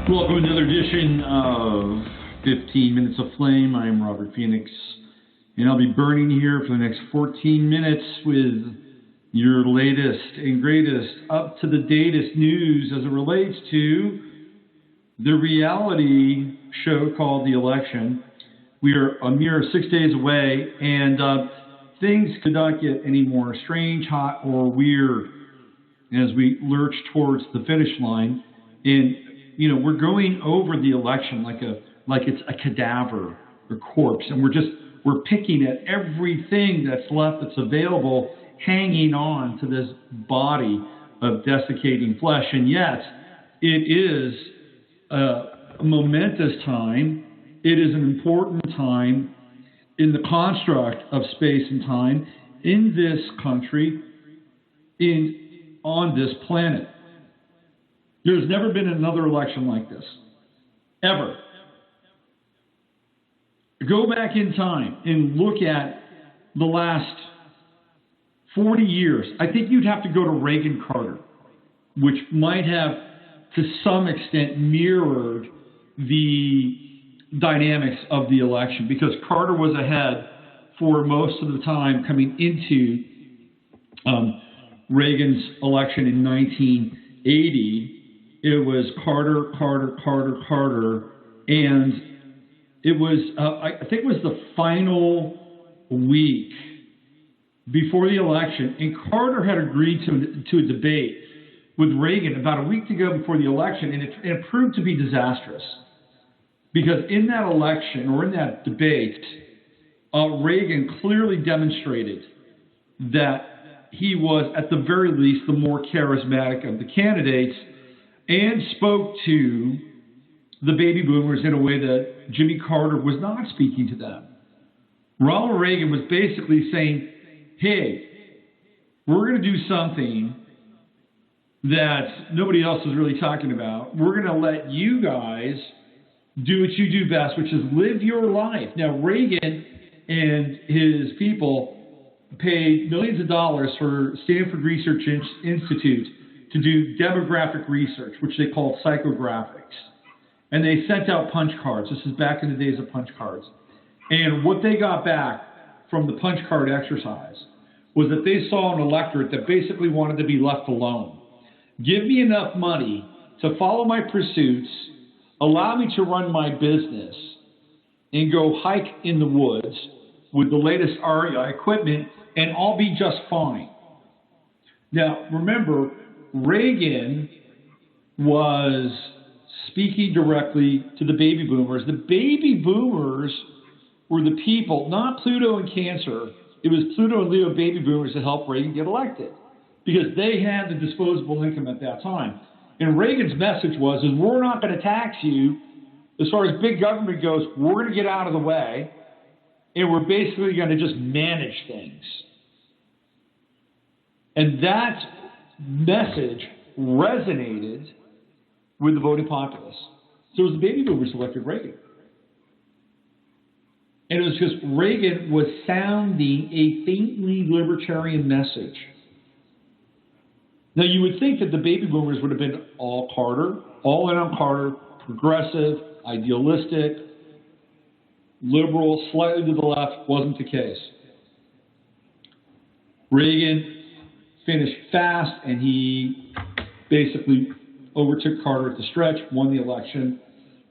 Welcome to another edition of 15 Minutes of Flame. I'm Robert Phoenix, and I'll be burning here for the next 14 minutes with your latest and greatest, up-to-the-datest news as it relates to the reality show called The Election. We are a mere 6 days away, and things could not get any more strange, hot, or weird as we lurch towards the finish line. And you know, we're going over the election like it's a cadaver or corpse, and we're picking at everything that's left that's available, hanging on to this body of desiccating flesh. And yet, it is a momentous time. It is an important time in the construct of space and time in this country, on this planet. There's never been another election like this, ever. Go back in time and look at the last 40 years. I think you'd have to go to Reagan-Carter, which might have, to some extent, mirrored the dynamics of the election, because Carter was ahead for most of the time coming into Reagan's election in 1980. It was Carter, and it was, I think it was the final week before the election, and Carter had agreed to a debate with Reagan about a week to go before the election, and it proved to be disastrous, because in that election, or in that debate, Reagan clearly demonstrated that he was, at the very least, the more charismatic of the candidates, and spoke to the baby boomers in a way that Jimmy Carter was not speaking to them. Ronald Reagan was basically saying, hey, we're going to do something that nobody else is really talking about. We're going to let you guys do what you do best, which is live your life. Now, Reagan and his people paid millions of dollars for Stanford Research Institute to do demographic research, which they called psychographics. And they sent out punch cards. This is back in the days of punch cards. And what they got back from the punch card exercise was that they saw an electorate that basically wanted to be left alone. Give me enough money to follow my pursuits, allow me to run my business, and go hike in the woods with the latest REI equipment, and I'll be just fine. Now, remember, Reagan was speaking directly to the baby boomers. The baby boomers were the people, not Pluto and Cancer. It was Pluto and Leo baby boomers that helped Reagan get elected, because they had the disposable income at that time. And Reagan's message was, is we're not going to tax you. As far as big government goes, we're going to get out of the way, and we're basically going to just manage things. And that message resonated with the voting populace. So it was the baby boomers who elected Reagan. And it was because Reagan was sounding a faintly libertarian message. Now, you would think that the baby boomers would have been all Carter, all in on Carter, progressive, idealistic, liberal, slightly to the left. Wasn't the case. Reagan finished fast, and he basically overtook Carter at the stretch, won the election.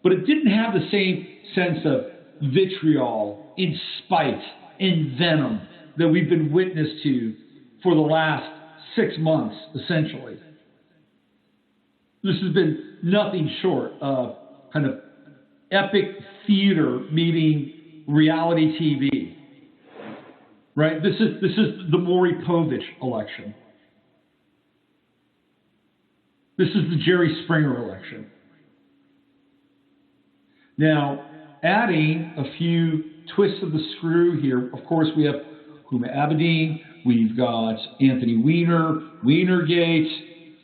But it didn't have the same sense of vitriol, and spite, and venom that we've been witness to for the last 6 months, essentially. This has been nothing short of kind of epic theater meeting reality TV. Right? This is the Maury Povich election. This is the Jerry Springer election. Now, adding a few twists of the screw here, of course, we have Huma Abedin, we've got Anthony Weiner, Weinergate,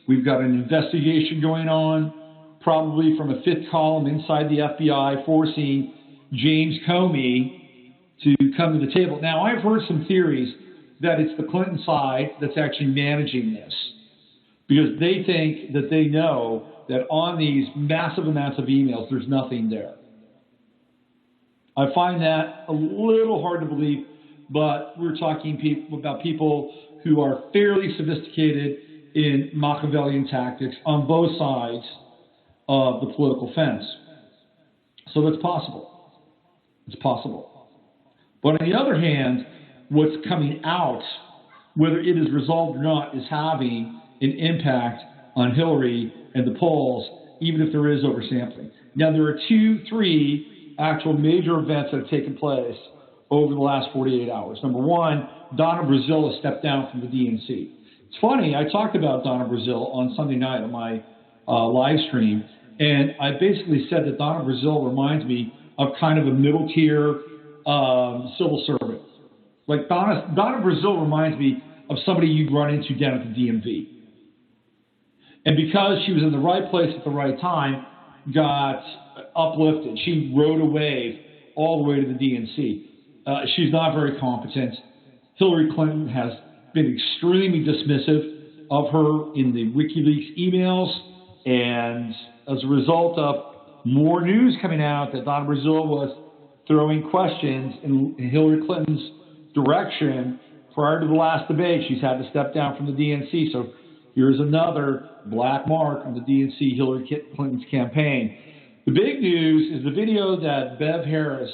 we've got an investigation going on, probably from a fifth column inside the FBI, forcing James Comey to come to the table. Now, I've heard some theories that it's the Clinton side that's actually managing this, because they think that they know that on these massive amounts of emails, there's nothing there. I find that a little hard to believe, but we're talking about people who are fairly sophisticated in Machiavellian tactics on both sides of the political fence. So that's possible. It's possible. But on the other hand, what's coming out, whether it is resolved or not, is having an impact on Hillary and the polls, even if there is oversampling. Now, there are 3 actual major events that have taken place over the last 48 hours. Number one, Donna Brazile has stepped down from the DNC. It's funny, I talked about Donna Brazile on Sunday night on my live stream, and I basically said that Donna Brazile reminds me of kind of a middle-tier civil servant. Like Donna Brazile reminds me of somebody you'd run into down at the DMV. And because she was in the right place at the right time, got uplifted. She rode a wave all the way to the DNC. She's not very competent. Hillary Clinton has been extremely dismissive of her in the WikiLeaks emails, and as a result of more news coming out that Donna Brazile was throwing questions in Hillary Clinton's direction prior to the last debate, she's had to step down from the DNC. So here's another black mark on the DNC Hillary Clinton's campaign. The big news is the video that Bev Harris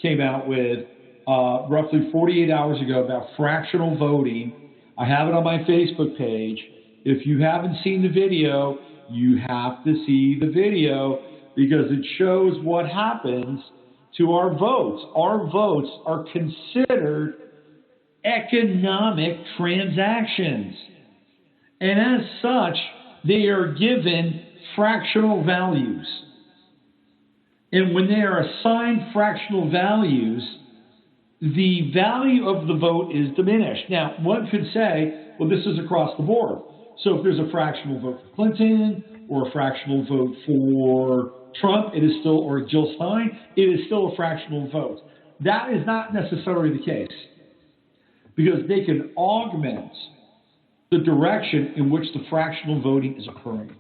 came out with roughly 48 hours ago about fractional voting. I have it on my Facebook page. If you haven't seen the video, you have to see the video because it shows what happens to our votes. Our votes are considered economic transactions. And as such, they are given fractional values. And when they are assigned fractional values, the value of the vote is diminished. Now, one could say, well, this is across the board. So if there's a fractional vote for Clinton or a fractional vote for Trump, it is still, or Jill Stein, it is still a fractional vote. That is not necessarily the case because they can augment the direction in which the fractional voting is occurring.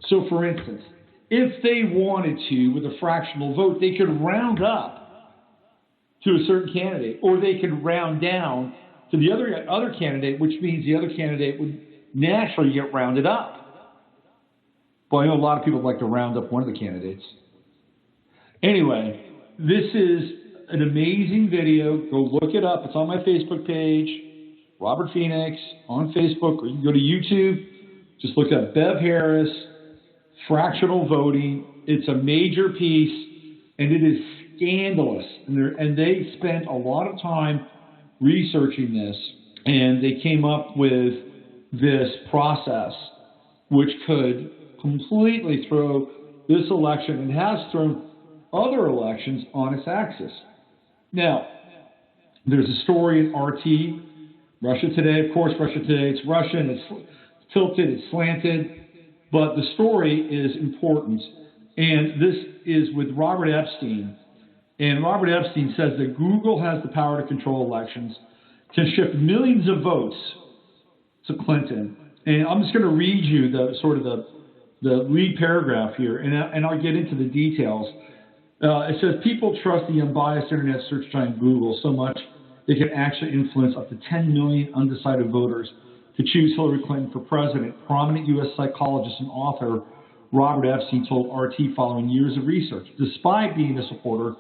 So, for instance, if they wanted to, with a fractional vote, they could round up to a certain candidate, or they could round down to the other candidate, which means the other candidate would naturally get rounded up. Well, I know a lot of people like to round up one of the candidates. Anyway, this is an amazing video. Go look it up. It's on my Facebook page, Robert Phoenix, on Facebook, or you can go to YouTube. Just look up Bev Harris, fractional voting. It's a major piece, and it is scandalous. And they spent a lot of time researching this, and they came up with this process which could completely throw this election and has thrown other elections on its axis. Now, there's a story in RT, Russia Today. Of course, Russia Today, it's Russian, it's tilted, it's slanted, but the story is important. And this is with Robert Epstein. And Robert Epstein says that Google has the power to control elections, can shift millions of votes to Clinton. And I'm just going to read you the lead paragraph here, and I'll get into the details. It says, people trust the unbiased internet search giant Google so much they can actually influence up to 10 million undecided voters to choose Hillary Clinton for president. Prominent U.S. psychologist and author Robert Epstein told RT following years of research. Despite being a supporter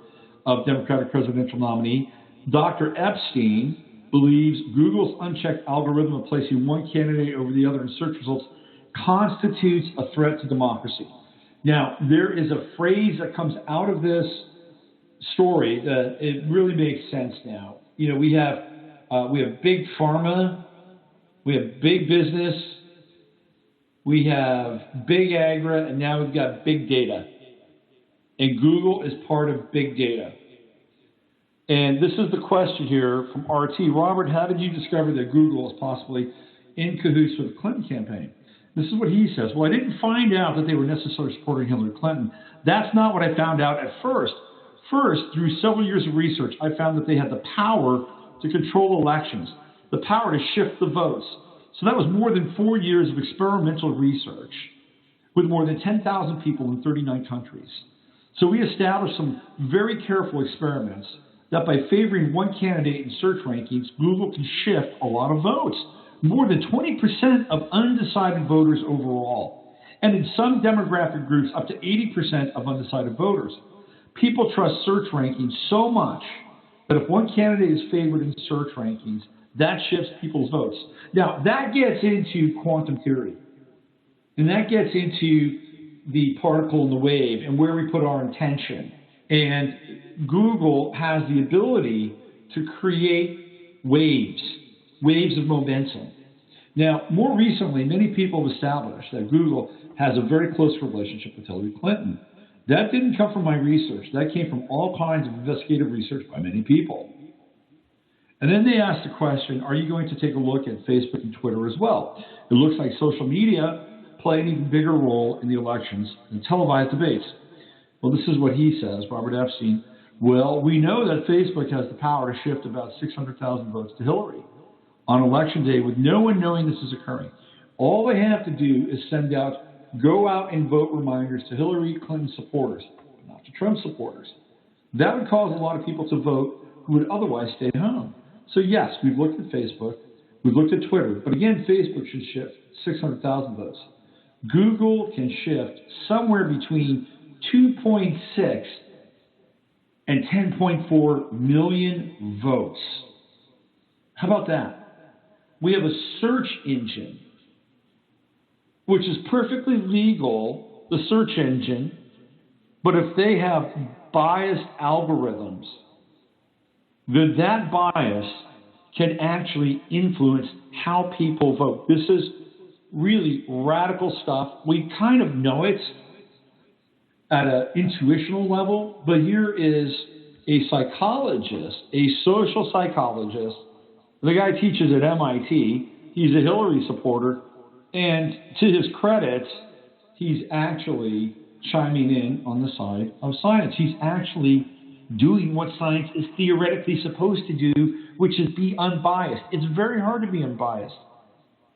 of Democratic presidential nominee, Dr. Epstein believes Google's unchecked algorithm of placing one candidate over the other in search results constitutes a threat to democracy. Now, there is a phrase that comes out of this story that it really makes sense now. You know, we have big pharma, we have big business, we have big agri, and now we've got big data. And Google is part of big data. And this is the question here from RT. Robert, how did you discover that Google is possibly in cahoots with the Clinton campaign? This is what he says. Well, I didn't find out that they were necessarily supporting Hillary Clinton. That's not what I found out at first. First, through several years of research, I found that they had the power to control elections, the power to shift the votes. So that was more than 4 years of experimental research. with more than 10,000 people in 39 countries. So we established some very careful experiments that by favoring one candidate in search rankings, Google can shift a lot of votes, more than 20% of undecided voters overall, and in some demographic groups, up to 80% of undecided voters. People trust search rankings so much that if one candidate is favored in search rankings, that shifts people's votes. Now, that gets into quantum theory, and that gets into the particle and the wave and where we put our intention. And Google has the ability to create waves of momentum. Now, more recently, many people have established that Google has a very close relationship with Hillary Clinton. That didn't come from my research. That came from all kinds of investigative research by many people. And then they asked the question, are you going to take a look at Facebook and Twitter as well? It looks like social media play an even bigger role in the elections than televised debates. Well, this is what he says, Robert Epstein. Well, we know that Facebook has the power to shift about 600,000 votes to Hillary on election day with no one knowing this is occurring. All they have to do is send out, go out and vote reminders to Hillary Clinton supporters, not to Trump supporters. That would cause a lot of people to vote who would otherwise stay home. So yes, we've looked at Facebook, we've looked at Twitter, but again, Facebook should shift 600,000 votes. Google can shift somewhere between 2.6 and 10.4 million votes. How about that? We have a search engine, which is perfectly legal, the search engine, but if they have biased algorithms, then that bias can actually influence how people vote. This is really radical stuff. We kind of know it at an intuitional level, but here is a psychologist, a social psychologist. The guy teaches at MIT. He's a Hillary supporter, and to his credit, he's actually chiming in on the side of science. He's actually doing what science is theoretically supposed to do, which is be unbiased. It's very hard to be unbiased.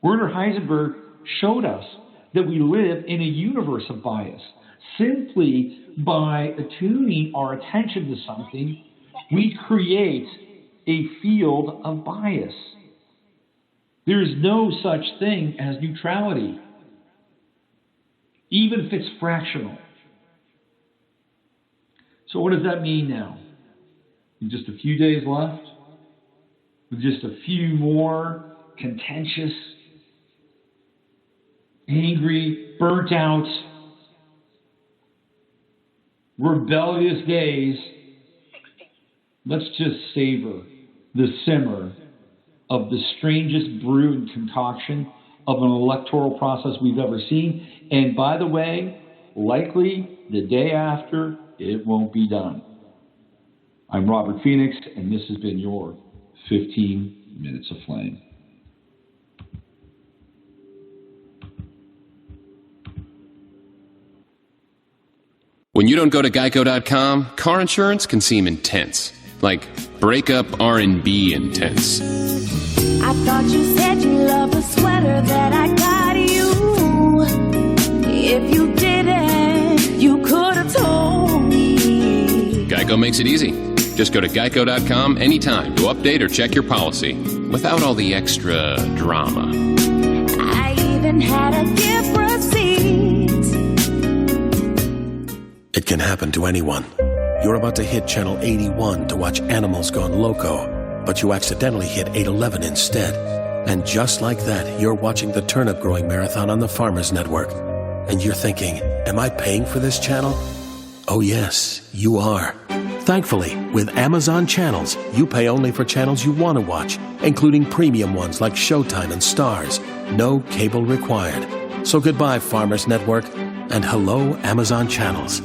Werner Heisenberg showed us that we live in a universe of bias. Simply by attuning our attention to something, we create a field of bias. There is no such thing as neutrality, even if it's fractional. So what does that mean now? With just a few days left, with just a few more contentious, angry, burnt out, rebellious days, let's just savor the simmer of the strangest brew and concoction of an electoral process we've ever seen. And by the way, likely the day after, it won't be done. I'm Robert Phoenix, and this has been your 15 Minutes of Flame. When you don't go to Geico.com, car insurance can seem intense. Like breakup R&B intense. I thought you said you loved the sweater that I got you. If you didn't, you could have told me. Geico makes it easy. Just go to Geico.com anytime to update or check your policy without all the extra drama. I even had a gift receipt. It can happen to anyone. You're about to hit channel 81 to watch Animals Gone Loco, but you accidentally hit 811 instead. And just like that, you're watching the turnip growing marathon on the Farmers Network. And you're thinking, am I paying for this channel? Oh yes, you are. Thankfully, with Amazon Channels, you pay only for channels you want to watch, including premium ones like Showtime and Stars. No cable required. So goodbye, Farmers Network, and hello, Amazon Channels.